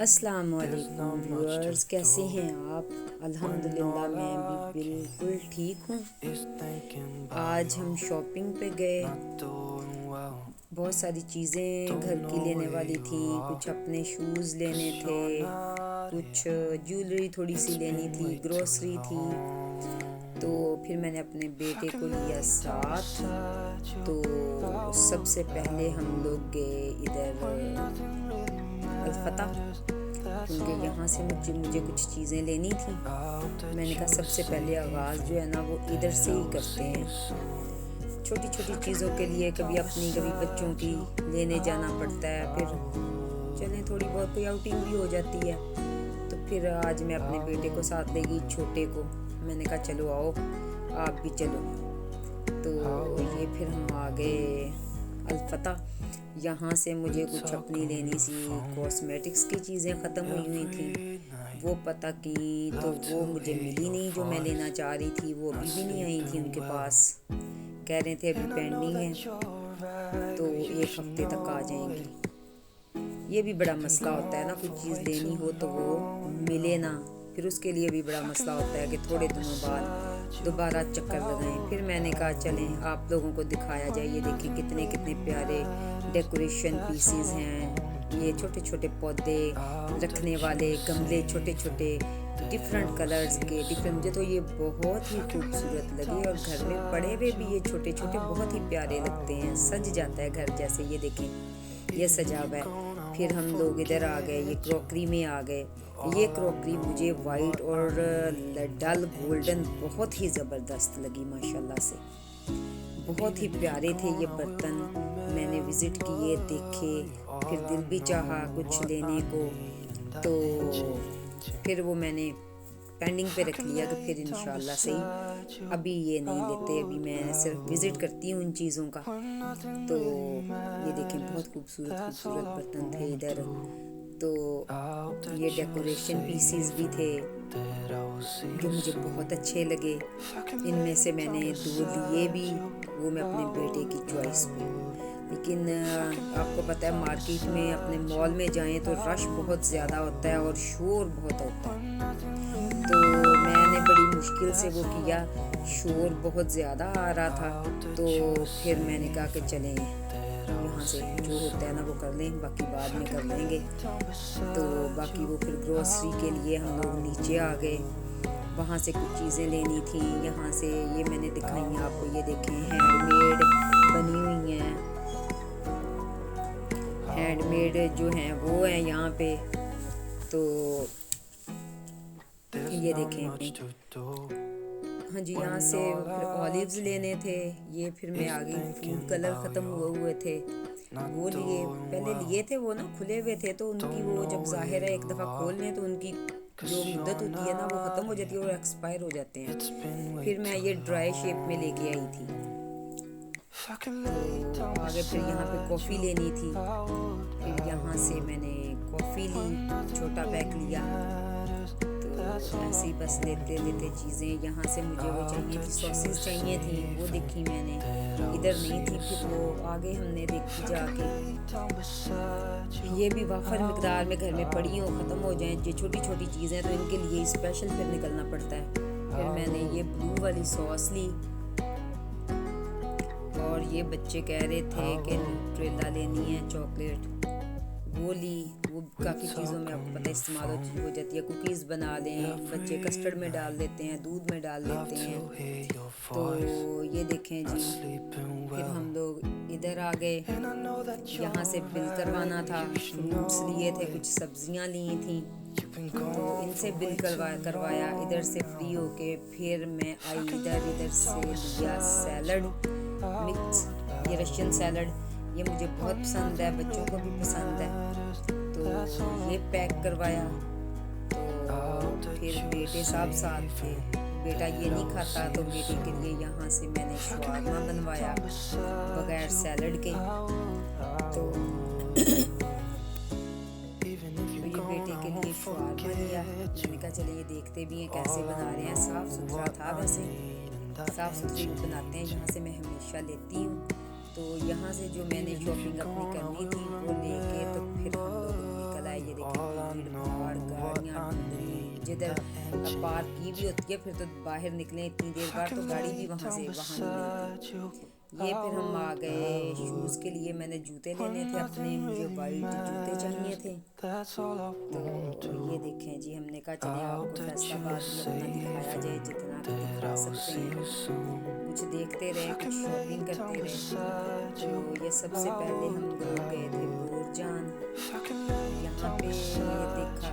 अस्सलाम वालेकुम व्यूअर्स, कैसे हैं आप। अल्हम्दुलिल्लाह मैं भी बिल्कुल ठीक हूँ। आज हम शॉपिंग पे गए। बहुत सारी चीज़ें घर की लेने वाली थी। कुछ अपने शूज़ लेने थे, कुछ ज्वेलरी थोड़ी सी लेनी थी, ग्रोसरी थी। तो फिर मैंने अपने बेटे को लिया साथ। तो सबसे पहले हम लोग गए इधर अलफता, क्योंकि यहाँ से मुझे कुछ चीज़ें लेनी थी। मैंने कहा सबसे पहले आगाज़ जो है ना वो इधर से ही करते हैं। छोटी छोटी चीज़ों के लिए कभी अपनी कभी बच्चों की लेने जाना पड़ता है, फिर चलें थोड़ी बहुत कोई आउटिंग भी हो जाती है। तो फिर आज मैं अपने बेटे को साथ ले गई, छोटे को। मैंने कहा चलो आओ आप भी चलो। तो ये फिर हम आ गए अलफता। यहाँ से मुझे कुछ अपनी लेनी सी कॉस्मेटिक्स की चीज़ें ख़त्म हुई थी, वो पता की तो वो मुझे मिली नहीं। जो मैं लेना चाह रही थी वो अभी भी नहीं आई थी उनके पास। कह रहे थे अभी पेंडिंग है, तो एक हफ्ते तक आ जाएंगी। ये भी बड़ा मसला होता है ना, कुछ चीज़ लेनी हो तो वो मिले ना, फिर उसके लिए भी बड़ा मसला होता है कि थोड़े दिनों बाद दोबारा चक्कर लगाएं। फिर मैंने कहा चलें आप लोगों को दिखाया जाए। ये देखिए कितने कितने प्यारे डेकोरेशन पीसीज हैं। ये छोटे छोटे पौधे रखने वाले गमले, छोटे छोटे डिफरेंट कलर्स के डिफरेंट। मुझे तो ये बहुत ही खूबसूरत लगे, और घर में पड़े हुए भी ये छोटे छोटे बहुत ही प्यारे लगते हैं। सज जाता है घर जैसे। ये देखें ये सजा हुआ है। फिर हम लोग इधर आ गए, ये क्रॉकरी में आ गए। ये क्रॉकरी मुझे वाइट और डल गोल्डन बहुत ही ज़बरदस्त लगी माशाल्लाह से। बहुत ही प्यारे थे ये बर्तन। मैंने विज़िट किए, देखे, फिर दिल भी चाहा कुछ लेने को। तो फिर वो मैंने पेंडिंग पे रख लिया कि फिर इंशाल्लाह सही अभी ये नहीं लेते। अभी मैं सिर्फ विज़िट करती हूँ इन चीज़ों का। तो ये देखें बहुत खूबसूरत खूबसूरत बर्तन थे इधर। तो ये डेकोरेशन पीसीज भी थे जो मुझे बहुत अच्छे लगे। इनमें से मैंने 2 लिए भी, वो मैं अपने बेटे की चॉइस पे। लेकिन आपको पता है मार्केट में अपने मॉल में जाएं तो रश बहुत ज़्यादा होता है और शोर बहुत होता है। तो मैंने बड़ी मुश्किल से वो किया, शोर बहुत ज़्यादा आ रहा था। तो फिर मैंने कहा कि चलें यहाँ से जो होता है ना वो कर लें, बाकी बाद में कर लेंगे। तो बाकी वो फिर ग्रोसरी के लिए हम लोग नीचे आ गए। वहाँ से कुछ चीज़ें लेनी थी। यहाँ से ये मैंने दिखाई आपको, ये देखें हैंडमेड बनी हुई हैं। हैंडमेड जो हैं वो हैं यहाँ पे। तो ये देखें, हाँ जी, यहाँ से फिर ऑलिव्स लेने थे। ये फिर मैं आ गई, फूड कलर ख़त्म हुए थे, वो लिए। पहले लिए थे वो ना खुले हुए थे, तो उनकी वो जब ज़ाहिर है एक दफ़ा खोल लें तो उनकी जो मुद्दत होती है ना वो ख़त्म हो जाती है और एक्सपायर हो जाते हैं। फिर मैं ये ड्राई शेप में लेके आई थी। तो आगे फिर यहाँ पे कॉफ़ी लेनी थी। फिर यहाँ से मैंने कॉफ़ी ली, छोटा पैक लिया। तो ऐसे ही बस लेते लेते चीज़ें। यहाँ से मुझे वो चाहिए थी, सॉसेस चाहिए थी, वो देखी मैंने, इधर नहीं थी। फिर वो आगे हमने देखी जाके, ये भी वाफर मिकदार में घर में पड़ी हो, ख़त्म हो जाएं। ये छोटी छोटी चीज़ें तो इनके लिए स्पेशल फिर निकलना पड़ता है। फिर मैंने ये ब्लू वाली सॉस ली, और ये बच्चे कह रहे थे कि न्यूट्रेला लेनी है, चॉकलेट, वो ली। वो काफ़ी चीज़ों में आपको पता है इस्तेमाल हो जाती है। कुकीज़ बना लें, बच्चे कस्टर्ड में डाल देते हैं, दूध में डाल देते हैं। तो ये देखें जी, फिर हम लोग इधर आ गए। यहाँ से बिल करवाना था, फ्रूट्स लिए थे, कुछ सब्जियाँ ली थी, तो इनसे बिल करवाया इधर से फ्री होके। फिर मैं आई इधर से लिया सैलड मिक्स, ये रशियन सैलड, ये मुझे बहुत पसंद है, बच्चों को भी पसंद है। तो ये पैक करवाया। तो फिर बेटे साहब साथ थे, बेटा ये नहीं खाता, तो बेटे के लिए यहाँ से मैंने शवारमा बनवाया बगैर सैलड के। तो ये बेटे के लिए शवारमा लिया। मैंने कहा चले ये देखते भी हैं कैसे बना रहे हैं। साफ़ सुथरा था, वैसे साफ़ सुथरी बनाते हैं, यहाँ से मैं हमेशा लेती हूँ। तो यहाँ से जो मैंने शॉपिंग अपनी करनी थी वो लेके तो फिर हम लोग निकल आए। ये देखिए भीड़ जिधर पार्क की भी होती है, फिर तो बाहर निकले इतनी देर बाद तो गाड़ी भी वहाँ से वहाँ नहीं मिलती। ये फिर हम आ गए शूज़ के लिए। मैंने जूते लेने थे अपने, मुझे वाइट जूते चाहिए थे। तो ये देखें जी, हमने कहा चले आपको फैसलाबाद भी अपना दिखाया जाए जितना कि दिखा सकते हैं। कुछ देखते रहे, कुछ शॉपिंग करते रहे। तो ये सबसे पहले हम लोग गए थे बोरजान। यहाँ पे ये देखा,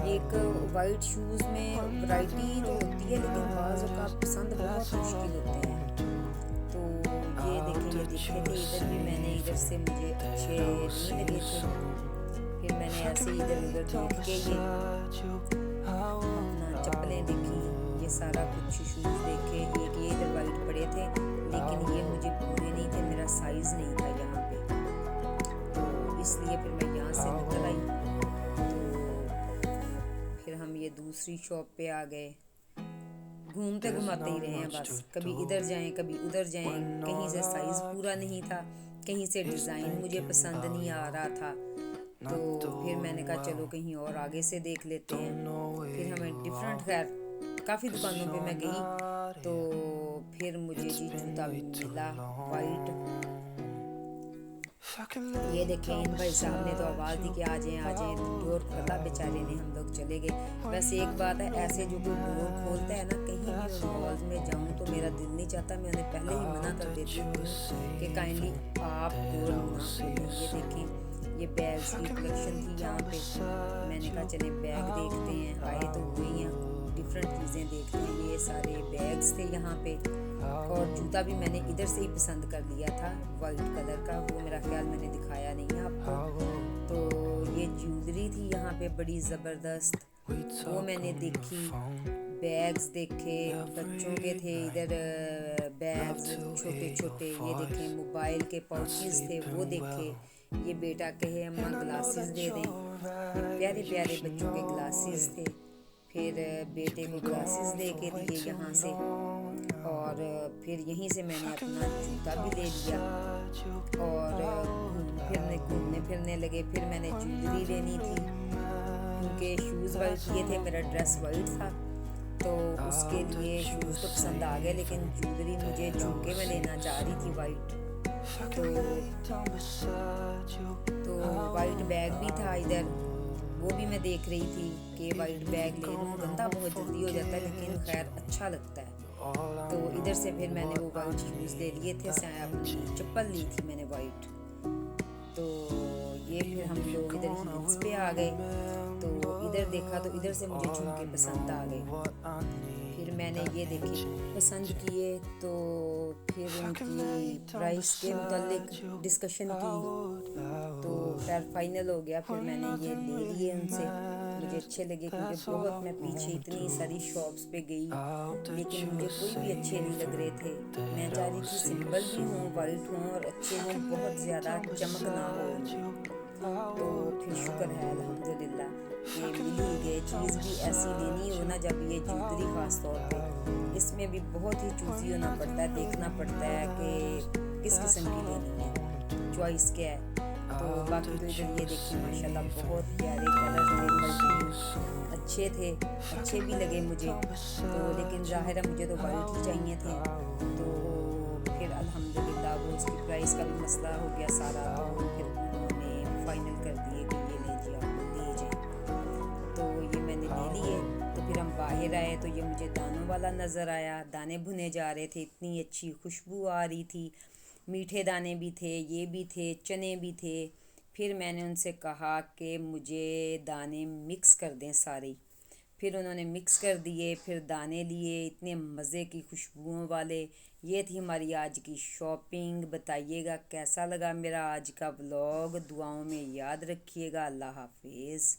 एक वाइट शूज़ में वैरायटी तो होती है लेकिन बाज़ औक़ात पसंद बहुत मुश्किल होते हैं। तो ये देखें, ये दिखे थे इधर भी, मैंने इधर से मुझे अच्छे नहीं लगे थे। फिर मैंने ऐसे इधर उधर देख के ये अपना चप्पलें देखी, ये सारा कुछ शूज़ देखे। एक ये इधर वाइट पड़े थे लेकिन ये मुझे पूरे नहीं थे, मेरा साइज़ नहीं था यहाँ पे, तो इसलिए फिर मैं यहाँ से निकल आई। फिर हम ये दूसरी शॉप पे आ गए। घूमते घुमाते ही रहे हैं बस, कभी इधर जाएं कभी उधर जाएं। कहीं से साइज़ पूरा नहीं था, कहीं से डिज़ाइन मुझे पसंद नहीं आ रहा था। तो फिर मैंने कहा चलो कहीं और आगे से देख लेते हैं। फिर हमें डिफरेंट, खैर काफ़ी दुकानों पे मैं गई तो फिर मुझे जी जूता मिला वाइट। ये देखें, इन भाई साहब ने तो आवाज़ दी कि आ जाएं, डोर खोला, बेचारे ने, हम लोग चले गए। वैसे एक बात है, ऐसे जो कोई डोर खोलता है ना, कहीं भी मॉल में जाऊं तो मेरा दिल नहीं चाहता, मैं उन्हें पहले ही मना कर देती हूँ कि काइंडली आप डोर ना खोलें। ये देखें, ये बैग्स की कलेक्शन थी यहाँ पे। मैंने कहा चले बैग देखते हैं, आए तो वही हैं, डिफरेंट चीज़ें देखते हैं। ये सारे बैग्स थे यहाँ पे, और जूता भी मैंने इधर से ही पसंद कर लिया था वाइट कलर का, वो मेरा ख्याल मैंने दिखाया नहीं है आपको। तो ये ज्वेलरी थी यहाँ पे बड़ी ज़बरदस्त, वो मैंने देखी। बैग्स देखे, बच्चों के थे इधर बैग्स छोटे छोटे। ये देखे, मोबाइल के पाउचेस थे, वो देखे। ये बेटा कहे अम्मा ग्लासेस दे दें, प्यारे प्यारे बच्चों के ग्लासेस थे। फिर बेटे को ग्लासेस दे के दिए यहाँ से, और फिर यहीं से मैंने अपना जूता भी ले लिया और घूमने फिरने लगे। फिर मैंने ज्वेलरी लेनी थी क्योंकि शूज़ वाइट किए थे, मेरा ड्रेस वाइट था, तो उसके लिए शूज़ तो पसंद आ गए, लेकिन ज्वेलरी मुझे झुमके में लेना चाह रही थी वाइट। तो वाइट बैग भी था इधर, वो भी मैं देख रही थी कि वाइट बैग ले लूँ। गंदा बहुत जल्दी हो जाता है लेकिन खैर अच्छा लगता है। तो इधर से फिर मैंने वो वाइट शूज़ ले लिए थे, अपनी चप्पल ली थी मैंने वाइट। तो ये फिर हम लोग इधर हील्स पे आ गए, तो इधर देखा तो इधर से मुझे झुमके पसंद आ गए। फिर मैंने ये देखे, पसंद किए, तो फिर उनकी प्राइस के मुतालिक डिस्कशन की, तो खैर फाइनल हो गया। फिर मैंने ये ले लिए उनसे, मुझे अच्छे लगे क्योंकि बहुत मैं पीछे इतनी सारी शॉप्स पे गई लेकिन मुझे कोई भी अच्छे नहीं लग रहे थे। मैं चाह रही थी सिंपल भी हों, वाइट हों और अच्छे हों, बहुत ज़्यादा चमक ना हो। तो फिर शुक्र है अल्हम्दुलिल्लाह कि मिल ही गए। चीज़ भी ऐसी लेनी हो ना, जब ये ज्वेलरी ख़ास तौर पे, इसमें भी बहुत ही चूज़ी होना पड़ता है, देखना पड़ता है कि किस किस्म की लेनी है, चॉइस क्या है। तो बाकी तो इधर ये देखिए माशाल्लाह बहुत प्यारे कलर थे, मल्टी अच्छे थे, अच्छे भी लगे मुझे। तो लेकिन ज़ाहिर है मुझे तो वाइट ही चाहिए थे। तो फिर अल्हम्दुलिल्लाह वो उसकी प्राइस का भी मसला हो गया सारा, तो फिर उन्होंने फाइनल कर दिए कि ये ले जी आप ले जाए। तो ये मैंने ले लिए। तो फिर हम बाहर आए तो ये मुझे दानों वाला नज़र आया, दाने भुने जा रहे थे, इतनी अच्छी खुशबू आ रही थी, मीठे दाने भी थे, ये भी थे, चने भी थे। फिर मैंने उनसे कहा कि मुझे दाने मिक्स कर दें सारे। फिर उन्होंने मिक्स कर दिए, फिर दाने लिए इतने मज़े की खुशबुओं वाले। ये थी हमारी आज की शॉपिंग। बताइएगा कैसा लगा मेरा आज का व्लॉग, दुआओं में याद रखिएगा। अल्लाह हाफिज़।